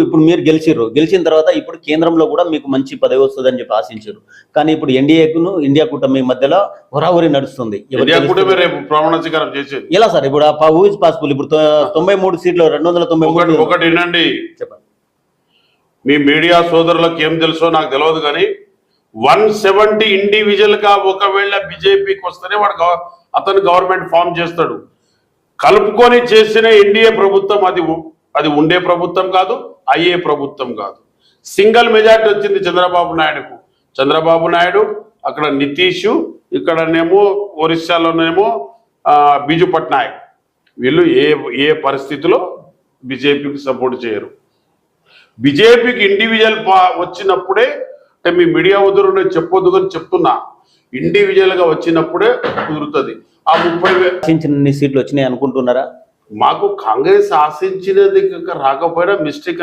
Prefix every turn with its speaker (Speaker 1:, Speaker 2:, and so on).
Speaker 1: ఇప్పుడు మీరు గెలిచిన తర్వాత ఇప్పుడు కేంద్రంలో కూడా మీకు మంచి పదవి వస్తుందని చెప్పి ఆశించారు. కానీ ఇప్పుడు ఎన్డీఏకును ఇండియా కూటమి మధ్యలో హోరాహోరీ నడుస్తుంది.
Speaker 2: ప్రమాణ స్వీకారం చేసేది
Speaker 1: ఎలా సార్? ఇప్పుడు హూ ఇస్ పాసిబుల్? ఇప్పుడు 93 సీట్లు 293.
Speaker 2: ఒకటి వినండి,
Speaker 1: చెప్పండి.
Speaker 2: మీ మీడియా సోదరులకు ఏం తెలుసో నాకు తెలియదు, కానీ 170 ఇండివిజువల్ గా ఒకవేళ బీజేపీకి వస్తేనే వాడు అతను గవర్నమెంట్ ఫామ్ చేస్తాడు. కలుపుకొని చేసిన ఎన్డీఏ ప్రభుత్వం అది ఉండే ప్రభుత్వం కాదు, అయ్యే ప్రభుత్వం కాదు. సింగిల్ మెజార్టీ వచ్చింది చంద్రబాబు నాయుడు, అక్కడ నితీష్, ఇక్కడనేమో ఒరిస్సాలోనేమో బిజు పట్నాయక్. వీళ్ళు ఏ పరిస్థితిలో బీజేపీకి సపోర్ట్ చేయరు. బీజేపీకి ఇండివిజువల్ వచ్చినప్పుడే, అంటే మీ మీడియా వద్దు చెప్పొద్దు అని చెప్తున్నా, ఇండివిజువల్ గా వచ్చినప్పుడే కుదురుతుంది. ఆ 30,000
Speaker 1: సీట్లు వచ్చినాయి అనుకుంటున్నారా?
Speaker 2: మాకు కాంగ్రెస్ ఆశించినది రాకపోయినా మిస్టేక్